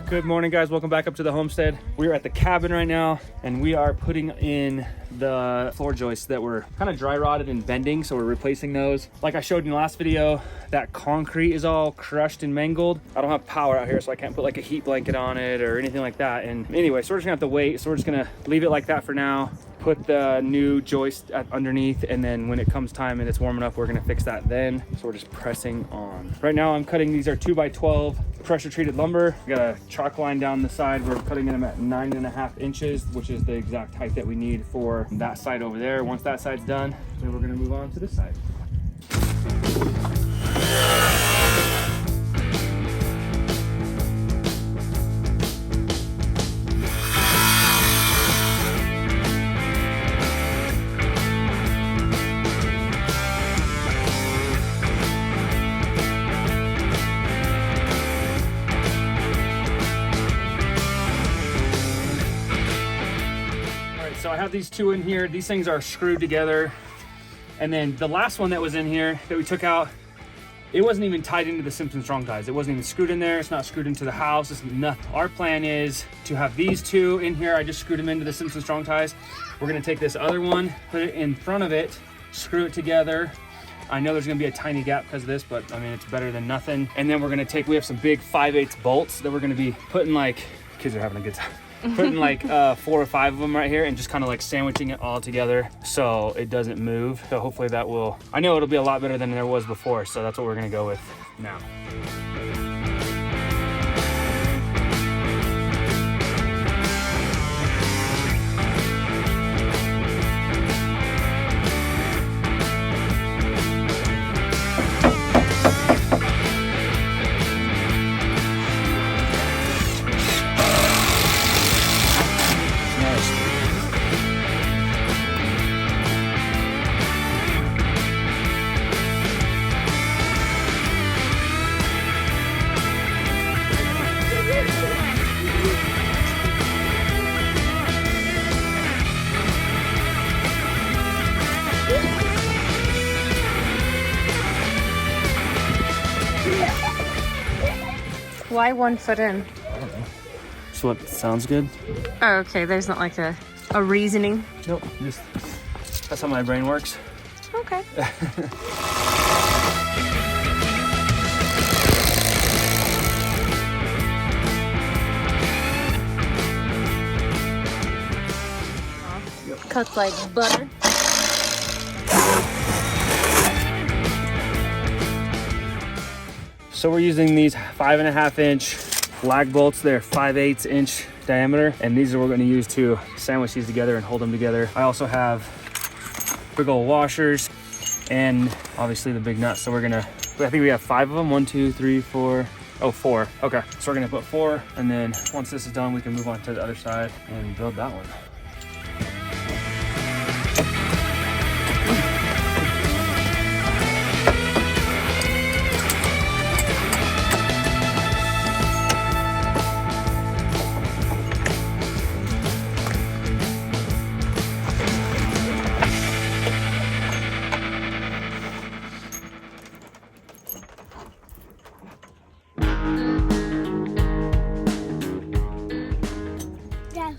Good morning, guys. Welcome back up to the homestead. We are at the cabin right now, and we are putting in the floor joists that were kind of dry rotted and bending, so we're replacing those. Like I showed in the last video, that concrete is all crushed and mangled. I don't have power out here, so I can't put like a heat blanket on it or anything like that. And anyway, so we're just gonna have to wait. So we're just gonna leave it like that for now, put the new joist underneath, and then when it comes time and it's warm enough, we're gonna fix that then. So we're just pressing on. Right now I'm cutting, these are 2x12 pressure treated lumber. We got a chalk line down the side. We're cutting them at 9.5 inches, which is the exact height that we need for that side over there. Once that side's done, then we're gonna move on to this side. So I have these two in here. These things are screwed together. And then the last one that was in here that we took out, it wasn't even tied into the Simpson Strong ties. It wasn't even screwed in there. It's not screwed into the house. It's nothing. Our plan is to have these two in here. I just screwed them into the Simpson Strong ties. We're gonna take this other one, put it in front of it, screw it together. I know there's gonna be a tiny gap because of this, but I mean, it's better than nothing. And then we're gonna take, we have some big 5/8 bolts that we're gonna be putting, like, kids are having a good time. Putting like 4 or 5 of them right here and just kind of like sandwiching it all together so it doesn't move. So hopefully that will, I know it'll be a lot better than there was before, so that's what we're gonna go with now. Why 1 foot in? I don't know. Just what sounds good. Oh, okay. There's not like a reasoning. Nope. Just that's how my brain works. Okay. Cuts like butter. So we're using these 5.5 inch lag bolts. They're 5/8 inch diameter, and these are what we're going to use to sandwich these together and hold them together. I also have big old washers and obviously the big nuts. So we're gonna, I think we have 5 of them. 1, 2, 3, 4. Oh, 4. Okay, so we're gonna put 4, and then once this is done, we can move on to the other side and build that one.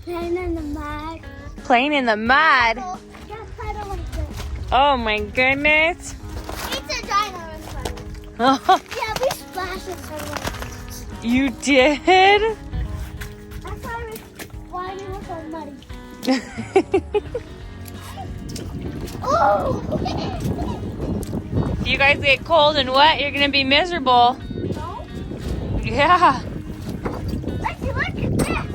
Playing in the mud. Playing in the mud. Just kind of like this. Oh my goodness. It's a dino in front of me. Oh, Yeah, we splashed in front of you did? That's why we were so muddy. Oh! If you guys get cold and wet, you're gonna be miserable. No? Yeah. Let's look at this.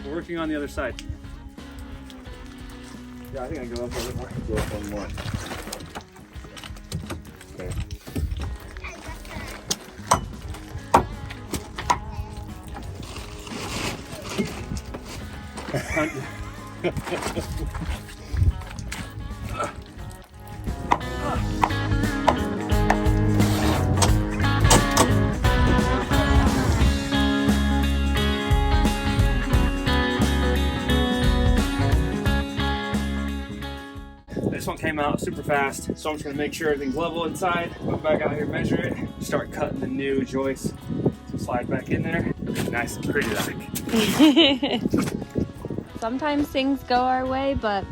We're working on the other side. Yeah, I think I can go up a little more. Go up one more. Okay. this one came out super fast, so I'm just gonna make sure everything's level inside, put it back out here, measure it, start cutting the new joist, slide back in there. Nice and pretty like. Sometimes things go our way, but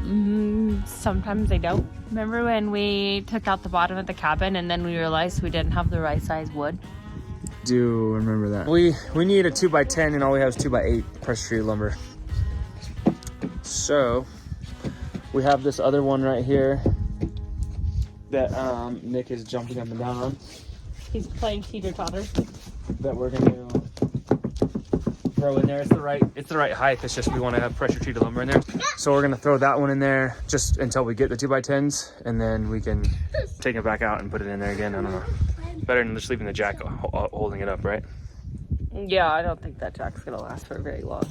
sometimes they don't. Remember when we took out the bottom of the cabin and then we realized we didn't have the right size wood? Do remember that. We need a 2x10 and all we have is 2x8 pressure treated lumber. So we have this other one right here that Nick is jumping up and down on. He's playing teeter-totter. That we're gonna throw in there. It's the right height. It's just we want to have pressure treated lumber in there. So we're gonna throw that one in there just until we get the 2x10s, and then we can take it back out and put it in there again. I don't know. Better than just leaving the jack holding it up, right? Yeah, I don't think that jack's gonna last for very long.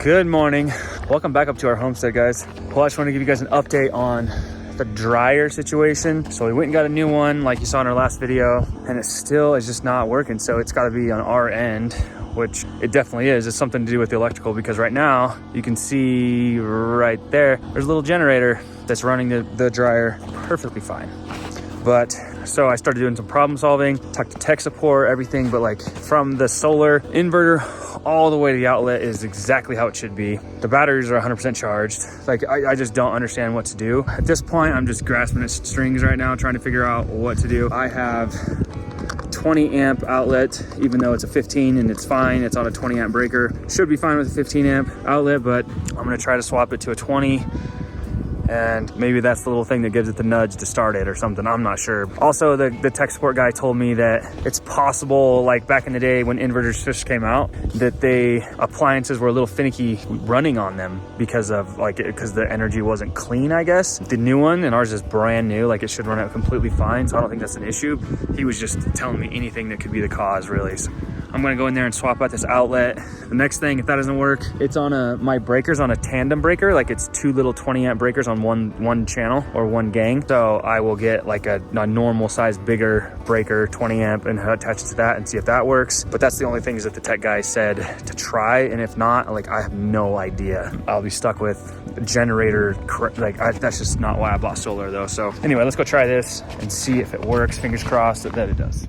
Good morning. Welcome back up to our homestead, guys. Well, I just want to give you guys an update on the dryer situation. So we went and got a new one like you saw in our last video, and it still is just not working. So it's got to be on our end, which it definitely is. It's something to do with the electrical, because right now you can see right there, there's a little generator that's running the dryer perfectly fine. But so I started doing some problem solving, talked to tech support, everything, but like from the solar inverter all the way to the outlet is exactly how it should be. The batteries are 100% charged. Like I just don't understand what to do. At this point, I'm just grasping at strings right now, trying to figure out what to do. I have 20 amp outlet, even though it's a 15 and it's fine. It's on a 20 amp breaker. Should be fine with a 15 amp outlet, but I'm gonna try to swap it to a 20. And maybe that's the little thing that gives it the nudge to start it or something. I'm not sure. Also, the tech support guy told me that it's possible, like back in the day when inverters first came out, that appliances were a little finicky running on them because the energy wasn't clean, I guess. The new one, and ours is brand new, like it should run out completely fine. So I don't think that's an issue. He was just telling me anything that could be the cause, really. So I'm gonna go in there and swap out this outlet. The next thing, if that doesn't work, it's on my breaker's on a tandem breaker. Like it's two little 20 amp breakers on one channel or one gang. So I will get like a normal size bigger breaker, 20 amp, and attach it to that and see if that works. But that's the only things that the tech guy said to try. And if not, like I have no idea. I'll be stuck with a generator. That's just not why I bought solar though. So anyway, let's go try this and see if it works. Fingers crossed that it does.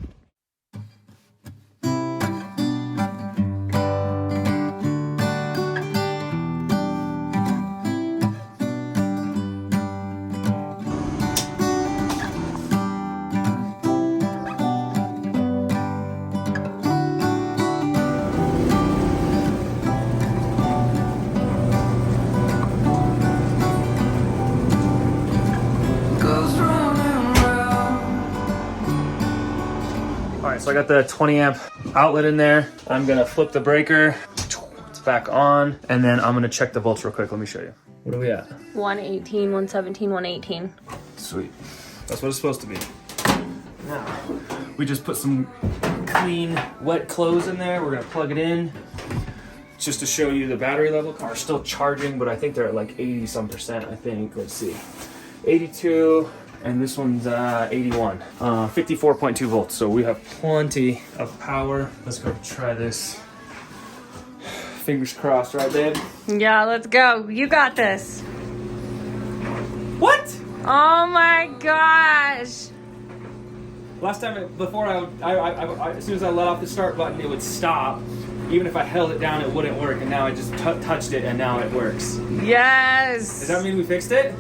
So I got the 20 amp outlet in there. I'm gonna flip the breaker. It's back on. And then I'm gonna check the volts real quick. Let me show you. What are we at? 118, 117, 118. Sweet. That's what it's supposed to be. Now, we just put some clean, wet clothes in there. We're gonna plug it in just to show you the battery level. Are still charging, but I think they're at like 80 some percent, I think. Let's see. 82. And this one's 81, 54.2 volts. So we have plenty of power. Let's go try this. Fingers crossed, right, babe? Yeah, let's go. You got this. What? Oh my gosh. Last time, as soon as I let off the start button, it would stop. Even if I held it down, it wouldn't work. And now I just touched it, and now it works. Yes. Does that mean we fixed it?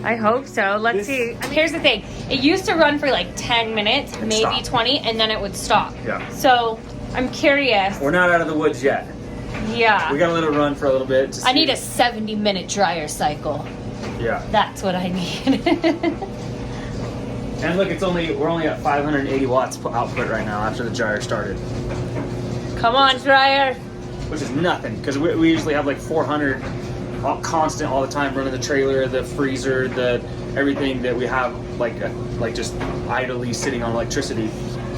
I hope so. Let's see. I mean, here's the thing. It used to run for like 10 minutes, maybe 20, and then it would stop. Yeah. So I'm curious. We're not out of the woods yet. Yeah. We gotta let it run for a little bit. I need a 70-minute dryer cycle. Yeah. That's what I need. And look, we're only at 580 watts output right now after the dryer started. Come on, dryer. Which is nothing, because we usually have like 400 constant all the time, running the trailer, the freezer, everything that we have like just idly sitting on electricity.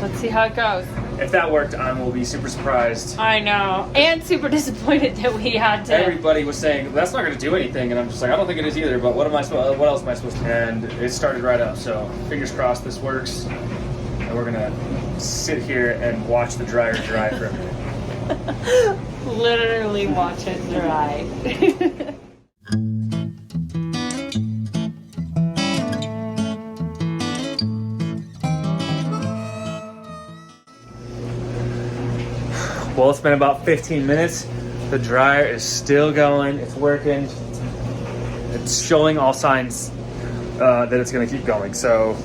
Let's see how it goes. If that worked, I will be super surprised. I know, and super disappointed that we had to. Everybody was saying that's not going to do anything, and I'm just like, I don't think it is either. But what else am I supposed to? And it started right up. So fingers crossed this works, and we're gonna sit here and watch the dryer dry for a minute. Literally watch it dry. Well, it's been about 15 minutes. The dryer is still going. It's working. It's showing all signs that it's going to keep going. So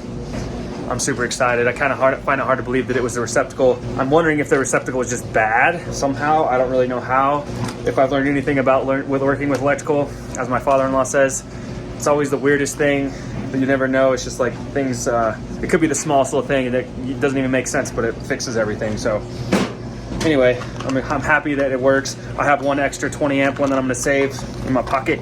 I'm super excited. I kind of find it hard to believe that it was the receptacle. I'm wondering if the receptacle was just bad somehow. I don't really know how. If I've learned anything about working with electrical, as my father-in-law says, it's always the weirdest thing that you never know. It's just like things, it could be the smallest little thing that it doesn't even make sense, but it fixes everything. So anyway, I'm happy that it works. I have one extra 20 amp one that I'm gonna save in my pocket.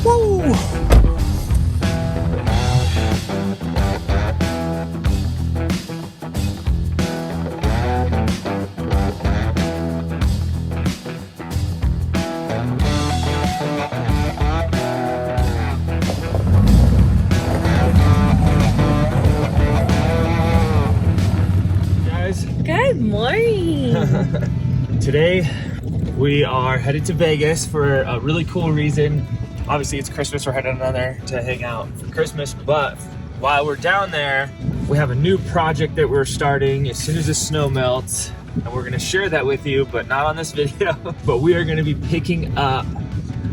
Woo! Good morning. Today we are headed to Vegas for a really cool reason. Obviously it's Christmas, we're heading down there to hang out for Christmas, but while we're down there, we have a new project that we're starting as soon as the snow melts, and we're gonna share that with you, but not on this video. But we are gonna be picking up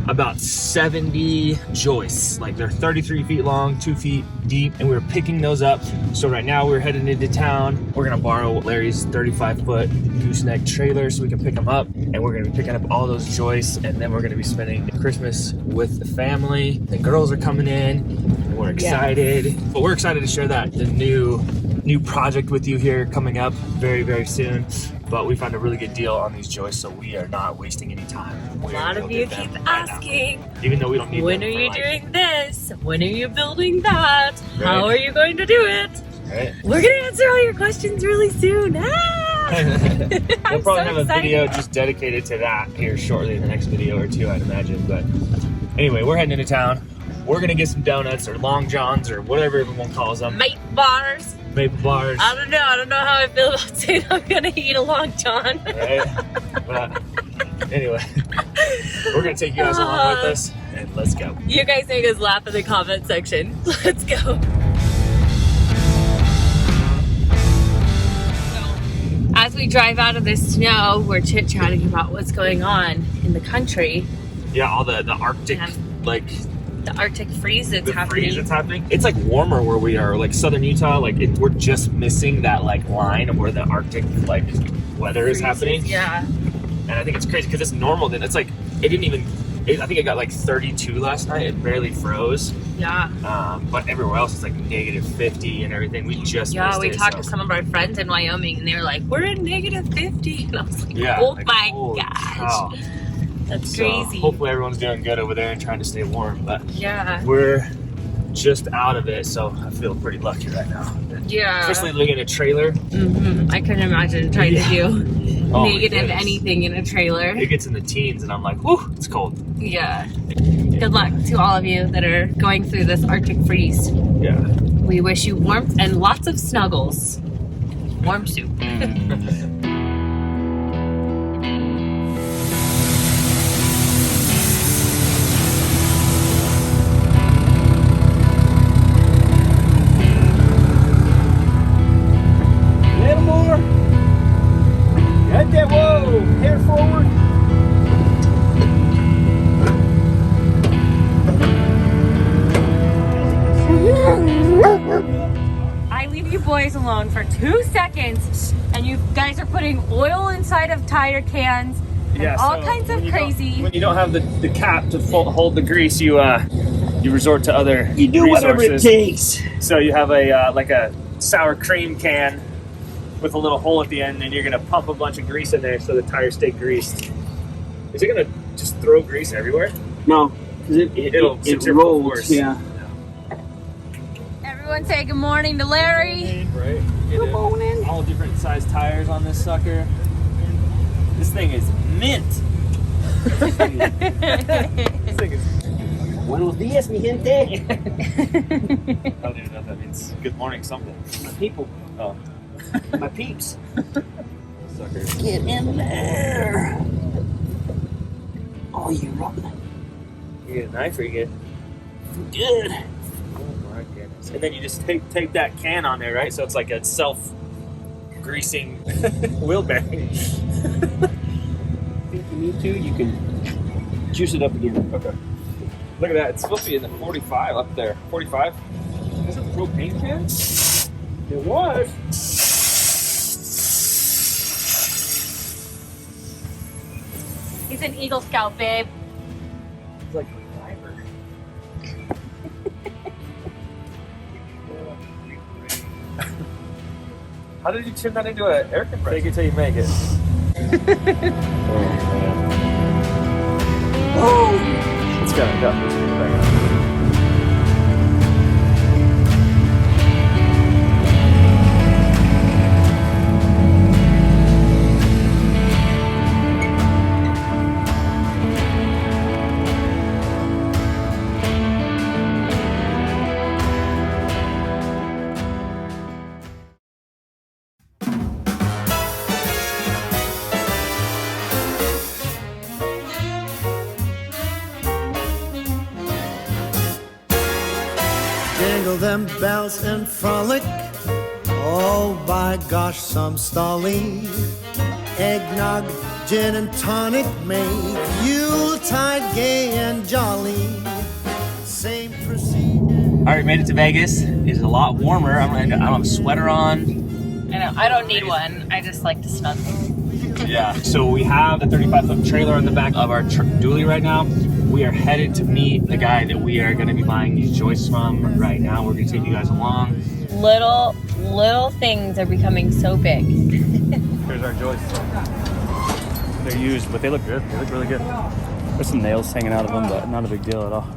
about 70 joists. Like they're 33 feet long, 2 feet deep, and we're picking those up. So right now we're heading into town. We're gonna borrow Larry's 35-foot gooseneck trailer so we can pick them up, and we're gonna be picking up all those joists, and then we're gonna be spending Christmas with the family. The girls are coming in, and we're excited. But we're excited to share the new project with you here coming up very, very soon. But we found a really good deal on these joists, so we are not wasting any time. A lot of you keep asking, even though we don't need when them are you for, like, doing this? When are you building that? Right. How are you going to do it? Right. We're gonna answer all your questions really soon. We'll probably have a excited. video just dedicated to that here shortly in the next video or two, I'd imagine. But anyway, we're heading into town. We're gonna get some donuts or long johns or whatever everyone calls them. Mate bars. Maple bars. I don't know how I feel about saying I'm gonna eat a long john. Right? But anyway, we're gonna take you guys along with us, and let's go. You guys make us laugh in the comment section. Let's go. As we drive out of the snow, we're chit-chatting about what's going on in the country. Yeah, all the Arctic, like the Arctic freeze that's the happening. freeze that's happening. It's like warmer where we are, like southern Utah. Like we're just missing that like line of where the Arctic like weather is happening. Yeah. And I think it's crazy because it's normal. Then it's like it didn't even. I think it got like 32 last night. It barely froze. Yeah. But everywhere else it's like negative 50 and everything. We just missed we it, talked so. to some of our friends in Wyoming, and they were like, "We're in negative 50," and I was like, Yeah, "Oh like, my holy gosh, cow. that's So, crazy." hopefully everyone's doing good over there and trying to stay warm. But Yeah. we're just out of it, so I feel pretty lucky right now. Yeah. Especially living in a trailer. I couldn't imagine trying to do Oh, my negative goodness. anything in a trailer. It gets in the teens and I'm like, whew, it's cold. Yeah. Good luck to all of you that are going through this Arctic freeze. Yeah. We wish you warmth and lots of snuggles. Warm soup. A little more. Get that, whoa, hair forward. I leave you boys alone for 2 seconds, and you guys are putting oil inside of tire cans Yeah, all so kinds of when you crazy. when you don't have the cap to hold the grease, you resort to other You do whatever it resources. takes. So you have a like a sour cream can with a little hole at the end, and you're gonna pump a bunch of grease in there so the tires stay greased. Is it gonna just throw grease everywhere? No, because it rolls. Force. Yeah. Everyone say good morning to Larry. Right. Good morning. All different size tires on this sucker. This thing is mint. This thing is. Buenos dias, mi gente. I don't even know if that means good morning something. My people. Oh. My peeps. Sucker. Get in there. Oh, you rotten. You get a knife or you get. Good. Oh my goodness. And then you just take that can on there, right? So it's like a self-greasing wheel bearing. If you need to, you can juice it up again. Okay. Look at that. It's supposed to be in the 45 up there. 45? Is it a propane can? It was. He's an Eagle Scout, babe. It's like a fiber. How did you turn that into an air compressor? Take it till you make it. Oh. It's got to go. Jingle them bells and frolic. Oh, by gosh, some stolly. Eggnog, gin and tonic make Yuletide gay and jolly. Same procedure. All right, made it to Vegas. It's a lot warmer. I don't have a sweater on. I know. I don't need one. I just like to snuggle. Yeah. So we have the 35-foot trailer on the back of our dually right now. We are headed to meet the guy that we are going to be buying these joists from right now. We're going to take you guys along. Little things are becoming so big. Here's our joists. They're used, but they look good. They look really good. There's some nails hanging out of them, but not a big deal at all.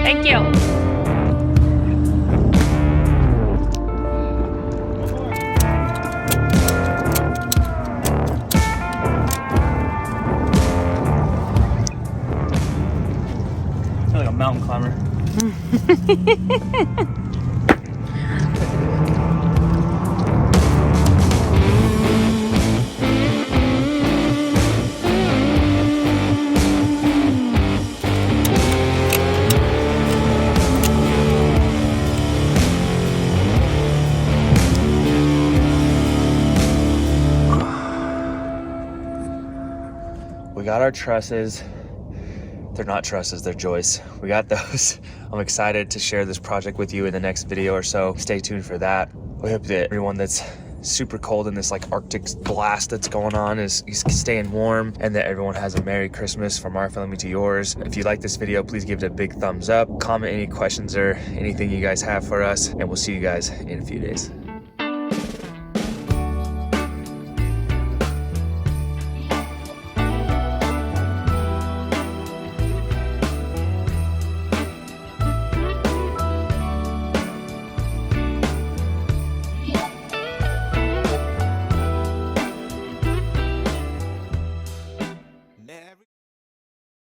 Thank you. I feel like a mountain climber. got our trusses. They're not trusses, they're joists. We got those. I'm excited to share this project with you in the next video or so. Stay tuned for that. We hope that everyone that's super cold in this like Arctic blast that's going on is staying warm, and that everyone has a Merry Christmas from our family to yours. If you like this video, please give it a big thumbs up. Comment any questions or anything you guys have for us, and we'll see you guys in a few days.